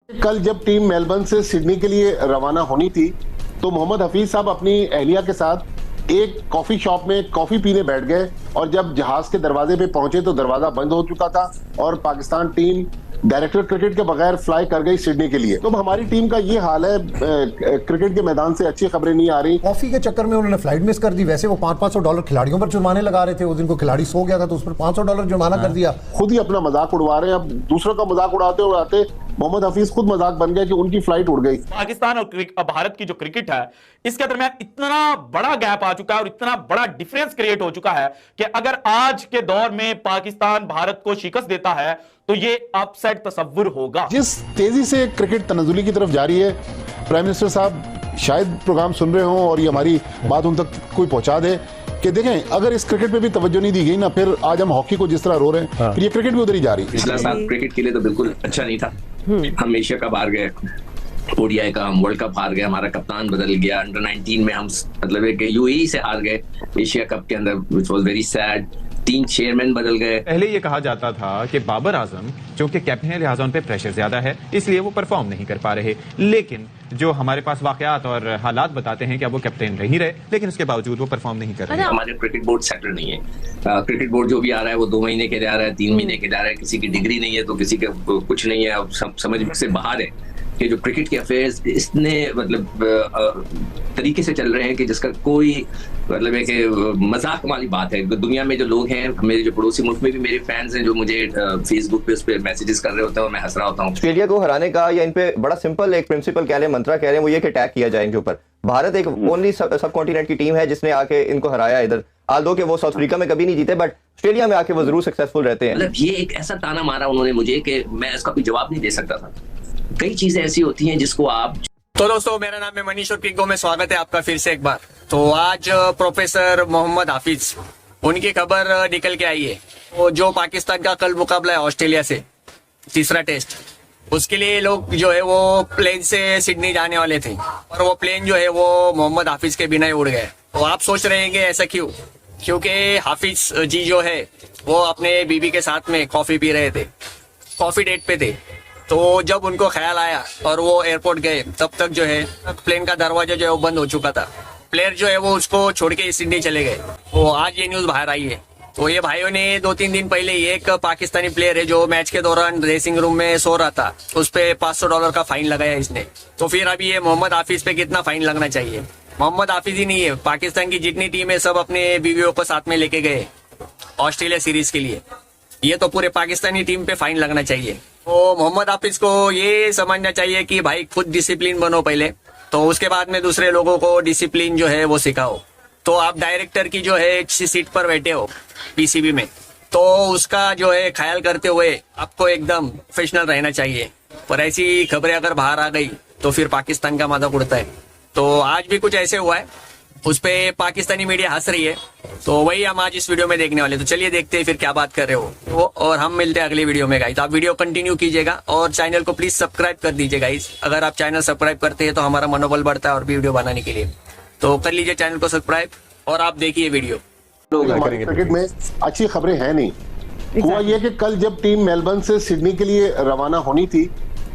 कल जब team Melbourne से सिडनी के लिए रवाना होनी थी तो मोहम्मद हफीज साहब अपनी अहलिया के साथ एक कॉफी शॉप में कॉफी पीने बैठ गए और जब जहाज के दरवाजे पे पहुंचे तो दरवाजा बंद हो चुका था और पाकिस्तान टीम डायरेक्टर क्रिकेट के बगैर फ्लाई कर गई सिडनी के लिए। तो हमारी टीम का ये हाल है, क्रिकेट के मैदान से अच्छी खबरें नहीं आ रही। कॉफी के चक्कर में उन्होंने फ्लाइट मिस कर दी। वैसे वो $500 खिलाड़ियों पर जुर्माने लगा रहे थे। उस दिन को खिलाड़ी सो गया था तो उस पर $500 जुर्माना कर दिया। खुद ही अपना मजाक उड़वा रहे हैं। अब दूसरों का मजाक उड़ाते उड़ाते मोहम्मद हफीज खुद मजाक बन गया कि उनकी फ्लाइट उड़ गई। पाकिस्तान और भारत की जो क्रिकेट है इसके दरमियान इतना बड़ा गैप आ चुका है और इतना बड़ा डिफरेंस क्रिएट हो चुका है कि अगर आज के दौर में पाकिस्तान भारत को शिकस्त देता है तो ये अपसेट तस्वुर होगा। जिस तेजी से क्रिकेट तनज़ुली की तरफ जारी है, प्राइम मिनिस्टर साहब शायद प्रोग्राम सुन रहे हों और ये हमारी बात उन तक कोई पहुंचा दे कि देखें अगर इस क्रिकेट पे भी तवज्जो नहीं दी गई ना, फिर आज हम हॉकी को जिस तरह रो रहे हैं फिर ये क्रिकेट भी उधर ही जा रही है। पिछला साल क्रिकेट के लिए तो बिल्कुल अच्छा नहीं था। हम एशिया कप हार गए, ओडीआई का हम वर्ल्ड कप हार गए, हमारा कप्तान बदल गया, अंडर 19 में हम मतलब एक यूएई से हार गए एशिया कप के अंदर, which was very sad. 3 chairman बदल गए। पहले ये कहा जाता था कि बाबर आजम जो कि कैप्टन है लिहाजा उन पे प्रेशर ज्यादा है इसलिए वो परफॉर्म नहीं कर पा रहे, लेकिन जो हमारे पास वाकयात और हालात बताते हैं कि अब वो कैप्टन रह ही रहे लेकिन उसके बावजूद वो परफॉर्म नहीं कर रहे। हमारे क्रिकेट बोर्ड सेक्टर नहीं है। क्रिकेट बोर्ड जो भी आ रहा है वो 2 महीने के लिए आ रहा है, 3 महीने के लिए आ रहा है। किसी की डिग्री नहीं है तो किसी के कुछ नहीं है, सब समझ से बाहर है कि जो क्रिकेट के अफेयर्स इतने मतलब तरीके से चल रहे हैं कि जिसका कोई मतलब है कि मजाक वाली बात है। दुनिया में जो लोग हैं, मेरे जो पड़ोसी मुल्क में भी मेरे फैंस हैं जो मुझे फेसबुक पे उस पर मैसेजेस कर रहे होते हैं और मैं हंस रहा होता हूँ। ऑस्ट्रेलिया को हराने का या इन पे बड़ा सिंपल एक प्रिंसिपल कह रहे हैं, मंत्रा कह रहे हैं, वो ये कि अटैक किया जाए इनके ऊपर। भारत एक ओनली सब कॉन्टिनेंट की टीम है जिसने आके इनको हराया इधर। आल्दो के वो साउथ अफ्रीका में कभी नहीं जीते बट ऑस्ट्रेलिया में आके वो जरूर सक्सेसफुल रहते हैं। मतलब ये एक ऐसा ताना मारा उन्होंने मुझे कि मैं इसका कोई जवाब नहीं दे सकता था। कई चीजें ऐसी होती हैं जिसको आप। तो दोस्तों मेरा नाम है मनीष और किंगो में स्वागत है आपका फिर से एक बार। तो आज प्रोफेसर मोहम्मद हाफिज उनकी खबर निकल के आई है। वो जो पाकिस्तान का कल मुकाबला है ऑस्ट्रेलिया से, तीसरा टेस्ट, उसके लिए लोग जो है वो प्लेन से सिडनी जाने वाले थे और वो प्लेन जो है वो मोहम्मद हाफिज के बिना ही उड़ गए। तो आप सोच रहे हैं कि ऐसा क्यों? क्योंकि हाफिज जी जो है वो अपने बीबी के साथ में कॉफी पी रहे थे, कॉफी डेट पे थे। तो जब उनको ख्याल आया और वो एयरपोर्ट गए तब तक जो है प्लेन का दरवाजा जो है वो बंद हो चुका था। प्लेयर जो है वो उसको छोड़ के सिडनी चले गए। तो आज ये न्यूज बाहर आई है। तो ये भाइयों ने 2-3 दिन पहले एक पाकिस्तानी प्लेयर है जो मैच के दौरान ड्रेसिंग रूम में सो रहा था, उस पे $500 का फाइन लगाया इसने। तो फिर अभी ये मोहम्मद हाफिज पे कितना फाइन लगना चाहिए? मोहम्मद हाफिज ही नहीं है, पाकिस्तान की जितनी टीम है सब अपने बीवियों को साथ में लेके गए ऑस्ट्रेलिया सीरीज के लिए। ये तो पूरे पाकिस्तानी टीम पे फाइन लगना चाहिए। तो मोहम्मद हाफिज को ये समझना चाहिए कि भाई खुद डिसिप्लिन बनो पहले, तो उसके बाद में दूसरे लोगों को डिसिप्लिन जो है वो सिखाओ। तो आप डायरेक्टर की जो है सीट पर बैठे हो पीसीबी में, तो उसका जो है ख्याल करते हुए आपको एकदम प्रोफेशनल रहना चाहिए। पर ऐसी खबरें अगर बाहर आ गई तो फिर पाकिस्तान का मजाक उड़ता है। तो आज भी कुछ ऐसे हुआ है, उस पे पाकिस्तानी मीडिया हंस रही है। तो वही हम आज इस वीडियो में देखने वाले। तो चलिए देखते हैं फिर क्या बात कर रहे हो वो, और हम मिलते हैं अगली वीडियो में गाइस। तो आप वीडियो कंटिन्यू कीजिएगा और चैनल को प्लीज सब्सक्राइब कर दीजिए गाइस। अगर आप चैनल सब्सक्राइब करते हैं तो हमारा मनोबल बढ़ता है और भी वीडियो बनाने के लिए। तो कर लीजिए चैनल को सब्सक्राइब और आप देखिए वीडियो। क्रिकेट में अच्छी खबरें हैं नहीं। हुआ यह कि कल जब टीम मेलबर्न से सिडनी के लिए रवाना होनी थी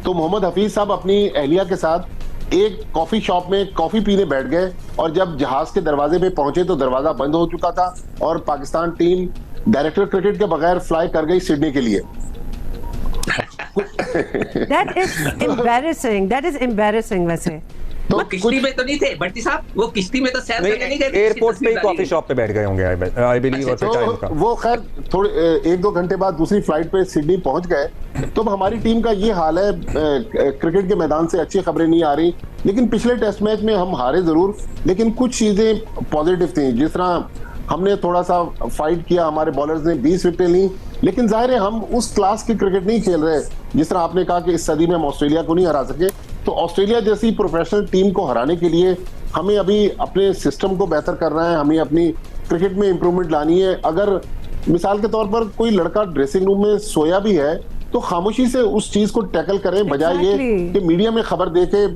तो मोहम्मद हफीज साहब अपनी अहलिया के साथ एक कॉफी शॉप में कॉफी पीने बैठ गए और जब जहाज के दरवाजे पे पहुंचे तो दरवाजा बंद हो चुका था और पाकिस्तान टीम डायरेक्टर क्रिकेट के बगैर फ्लाई कर गई सिडनी के लिए। That is embarrassing वैसे। तो किश्ती में तो नहीं थे भट्टी साहब, वो किश्ती में तो सैर करने नहीं गए, एयरपोर्ट पे कॉफी शॉप पे बैठ गए होंगे आई बिलीव। और टाइम का वो खैर थोड़े 1-2 घंटे बाद दूसरी फ्लाइट पे सिडनी पहुंच गए। तो हमारी टीम का ये हाल है, क्रिकेट के मैदान से अच्छी खबरें नहीं आ रही। लेकिन पिछले टेस्ट मैच में हम हारे जरूर, लेकिन कुछ चीजें पॉजिटिव थी। जिस तरह हमने थोड़ा सा फाइट किया, हमारे बॉलर्स ने 20 विकेटें ली, लेकिन जाहिर है हम उस क्लास की क्रिकेट नहीं खेल रहे। जिस तरह आपने कहा कि इस सदी में हम ऑस्ट्रेलिया को नहीं हरा सके, तो ऑस्ट्रेलिया जैसी प्रोफेशनल टीम को हराने के लिए हमें अभी अपने सिस्टम को बेहतर करना है, हमें अपनी क्रिकेट में इंप्रूवमेंट लानी है। अगर मिसाल के तौर पर कोई लड़का ड्रेसिंग रूम में सोया भी है तो खामोशी से उस चीज को टैकल करें, बजाय ये कि मीडिया में खबर देके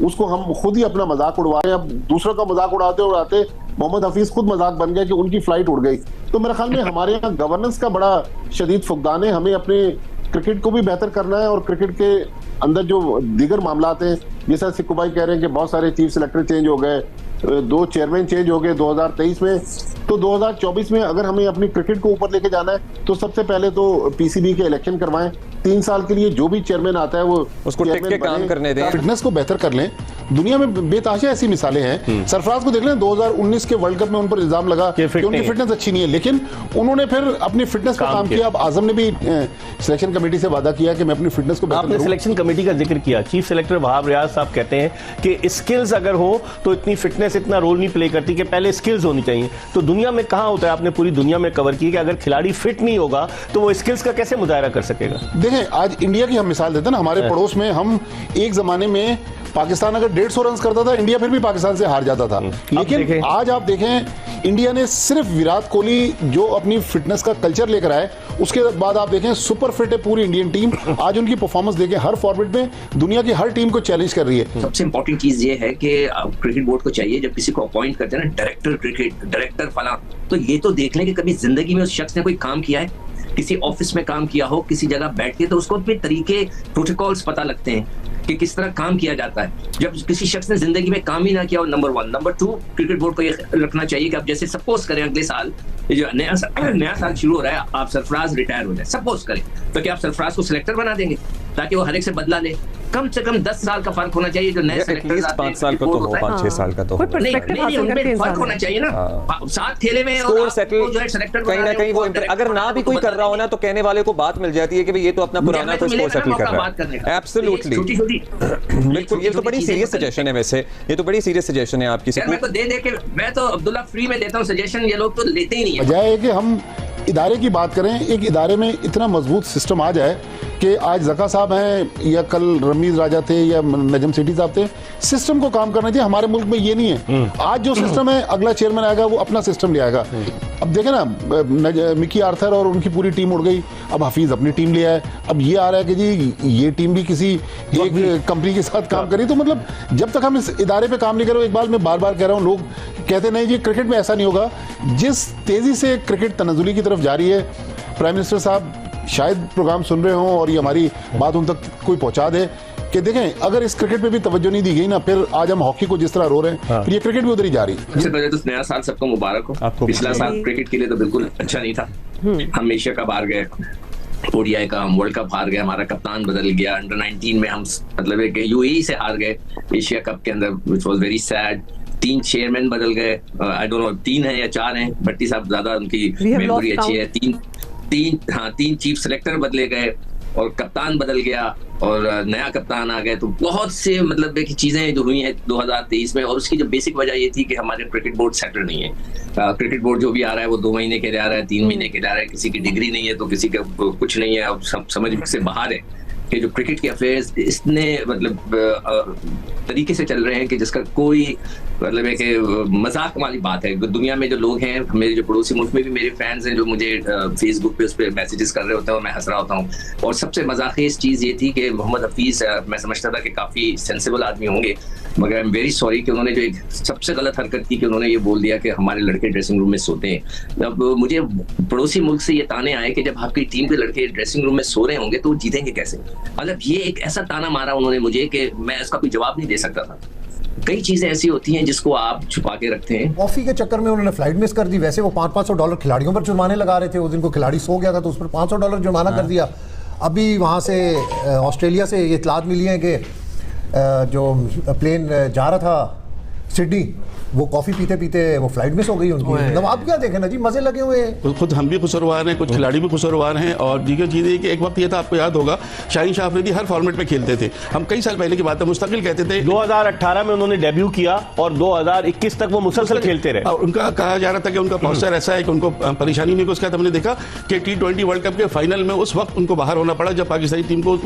उसको हम खुद ही अपना मजाक उड़वा रहे हैं। अब दूसरों का मजाक उड़ाते उड़ाते मोहम्मद हफीज खुद मजाक बन गया कि उनकी फ्लाइट उड़ गई। तो मेरे ख्याल में हमारे यहाँ गवर्नेंस का बड़ा शदीद फुकदान है। हमें अपने क्रिकेट को भी बेहतर करना है और क्रिकेट के अंदर जो दीगर मामलात हैं, जैसा सिक्कू भाई कह रहे हैं कि बहुत सारे चीफ सेलेक्टर चेंज हो गए, 2 चेयरमैन चेंज हो गए 2023 में, तो 2024 में अगर हमें अपनी क्रिकेट को ऊपर लेके जाना है तो सबसे पहले तो पीसीबी के इलेक्शन करवाएं। 3 साल के लिए जो भी चेयरमैन आता है वो उसको टिक के काम करने दें, फिटनेस को बेहतर कर लें। दुनिया में बेताशा ऐसी मिसालें हैं। सरफराज को देख लें, 2019 के वर्ल्ड कप में उन पर इल्जाम लगा कि उनकी फिटनेस अच्छी नहीं है, लेकिन उन्होंने फिर अपनी फिटनेस पर काम किया। अब आजम ने भी सिलेक्शन कमेटी से वादा किया कि मैं अपनी फिटनेस को बेहतर आपने सिलेक्शन कमेटी का जिक्र किया, चीफ सेलेक्टर वहाब रियाज साहब कहते हैं कि स्किल्स अगर हो तो इतनी फिटनेस इतना रोल नहीं प्ले करती, कि पहले स्किल्स होनी चाहिए। तो दुनिया में कहां होता है, आपने पूरी दुनिया में कवर की कि अगर खिलाड़ी फिट नहीं होगा तो वो स्किल्स का कैसे मुजाहरा कर सकेगा। देखें, आज इंडिया की हम मिसाल देते हैं ना, हमारे पड़ोस में हम एक जमाने में पाकिस्तान अगर 150 रन करता था, इंडिया फिर भी पाकिस्तान से हार जाता था। लेकिन आज आप देखें, इंडिया ने सिर्फ विराट कोहली जो अपनी फिटनेस का कल्चर लेकर आए, उसके बाद आप देखें सुपर फिट है पूरी इंडियन टीम। आज उनकी परफॉर्मेंस देखें, हर फॉर्मेट में दुनिया की हर टीम को चैलेंज कर रही है। सबसे इंपॉर्टेंट चीज ये है कि क्रिकेट बोर्ड को चाहिए जब किसी को अपॉइंट करते हैं ना, डायरेक्टर क्रिकेट, डायरेक्टर फला, तो ये तो देख लें कि कभी जिंदगी में उस शख्स ने कोई काम किया है, किसी ऑफिस में काम किया हो, किसी जगह बैठ के, तो उसको अपने तरीके प्रोटोकॉल्स पता लगते हैं कि किस तरह काम किया जाता है। जब किसी शख्स ने जिंदगी में काम ही ना किया हो, नंबर 1। नंबर 2, क्रिकेट बोर्ड को ये रखना चाहिए कि आप जैसे सपोज करें अगले साल, ये जो नया साल शुरू हो रहा है, आप सरफराज रिटायर हो जाए, सपोज करें, तो क्या आप सरफराज को सिलेक्टर बना देंगे ताकि वो हर एक से बदला ले? कम से कम 10 साल का फर्क होना चाहिए। जो नए एटलीस्ट 5 साल का तो हो, 5-6 साल का तो हो। नहीं, फर्क होना चाहिए ना, 7 खेले में स्कोर सेटल, कहीं ना कहीं वो अगर ना भी कोई कर रहा हो ना, तो कहने वाले को बात मिल जाती है कि भाई ये तो अपना पुराना तो स्कोर सेटल कर रहा है। एब्सोल्युटली, बिल्कुल। ये तो बड़ी सीरियस सजेशन है, वैसे ये तो बड़ी सीरियस सजेशन है आपकी। मैं तो दे के, मैं तो अब्दुल्ला फ्री में देता हूँ सजेशन, ये लोग तो लेते ही नहीं है। वजह है कि हम इदारे की बात करें, एक इदारे में इतना मजबूत सिस्टम आ जाए कि आज जका साहब हैं या कल रमीज राजा थे या नजम सेठी साहब थे, सिस्टम को काम करना चाहिए। हमारे मुल्क में ये नहीं है। आज जो सिस्टम है, अगला चेयरमैन आएगा वो अपना सिस्टम ले आएगा। अब देखें ना, मिकी आर्थर और उनकी पूरी टीम उड़ गई, अब हफीज अपनी टीम ले आए। अब ये आ रहा है कि जी ये टीम भी किसी एक कंपनी के साथ काम करी। तो मतलब जब तक हम इस इदारे पे काम नहीं करें, इकबाल मैं बार बार कह रहा हूँ, लोग कहते नहीं जी क्रिकेट में ऐसा नहीं होगा। जिस तेजी से क्रिकेट तनज़ुली की तरफ जा रही है, प्राइम मिनिस्टर साहब शायद प्रोग्राम सुन रहे हों और ये हमारी बात उन तक कोई पहुंचा दे कि देखें, अगर इस क्रिकेट पे भी तवज्जो नहीं दी गई ना, फिर आज हम हॉकी को जिस तरह रो रहे हैं, फिर ये क्रिकेट भी उधर ही जा रही है। सबसे पहले तो नया साल सबको मुबारक हो। पिछला साल क्रिकेट के लिए तो बिल्कुल अच्छा नहीं था। हम एशिया कप हार गए, ओडीआई का हम वर्ल्ड कप हार गए, हमारा कप्तान बदल गया, अंडर 19 में हम मतलब एक यूएई से हार गए एशिया कप के अंदर, which was very sad. 3 chairman बदल गए, आई डोंट नो 3 है या 4 हैं, भट्टी साहब ज्यादा उनकी मेमोरी अच्छी है। 3 चीफ सेलेक्टर बदले गए और कप्तान बदल गया और नया कप्तान आ गए। तो बहुत से मतलब चीजें जो हुई हैं 2023 में, और उसकी जो बेसिक वजह ये थी कि हमारे क्रिकेट बोर्ड सेटल नहीं है। क्रिकेट बोर्ड जो भी आ रहा है वो 2 महीने के लिए आ रहा है, 3 महीने के लिए आ रहा है, किसी की डिग्री नहीं है तो किसी का कुछ नहीं है। अब समझ से बाहर है कि जो क्रिकेट के अफेयर्स इतने मतलब तरीके से चल रहे हैं कि जिसका कोई मतलब है कि मजाक वाली बात है। दुनिया में जो लोग हैं, मेरे जो पड़ोसी मुल्क में भी मेरे फैंस हैं जो मुझे फेसबुक पे उस पर मैसेजेस कर रहे होते हैं और मैं हंस रहा होता हूँ। और सबसे मजाकियस चीज़ ये थी कि मोहम्मद हफीज, मैं समझता था कि काफ़ी सेंसिबल आदमी होंगे, मगर आई एम वेरी सॉरी कि उन्होंने जो एक सबसे गलत हरकत की कि उन्होंने ये बोल दिया कि हमारे लड़के ड्रेसिंग रूम में सोते हैं। अब मुझे पड़ोसी मुल्क से ये ताने आए कि जब आपकी टीम के लड़के ड्रेसिंग रूम में सो रहे होंगे तो वो जीतेंगे कैसे। मतलब ये एक ऐसा ताना मारा उन्होंने मुझे कि मैं इसका कोई जवाब नहीं दे सकता था। कई चीजें ऐसी होती हैं जिसको आप छुपा के रखते हैं। कॉफी के चक्कर में उन्होंने फ्लाइट मिस कर दी। वैसे वो $500 खिलाड़ियों पर जुर्माने लगा रहे थे। उस दिन को खिलाड़ी सो गया था तो उस पर $500 जुर्माना कर दिया। अभी वहाँ से ऑस्ट्रेलिया से ये इत्तलात मिली है कि जो प्लेन जा रहा था सिडनी, वो कॉफी पीते पीते वो फ्लाइट मिस हो गई उनकी। मतलब आप क्या देखें ना जी, मजे लगे हुए हैं। खुद हम भी खुसरवार हैं, कुछ खिलाड़ी भी खुसरवार हैं। और दीगर चीज़ है कि एक वक्त ये था, आपको याद होगा, शाहीन शाह अफरीदी हर फॉर्मेट में खेलते थे। हम कई साल पहले की बात है, मुस्तकिल कहते थे। 2018 में उन्होंने डेब्यू किया और 2021 तक वो मुसलसल खेलते रहे। और उनका कहा जा रहा था कि उनका पॉस्चर ऐसा है कि उनको परेशानी नहीं। उसके बाद हमने देखा कि T20 वर्ल्ड कप के फाइनल में उस वक्त उनको बाहर होना पड़ा जब पाकिस्तानी टीम को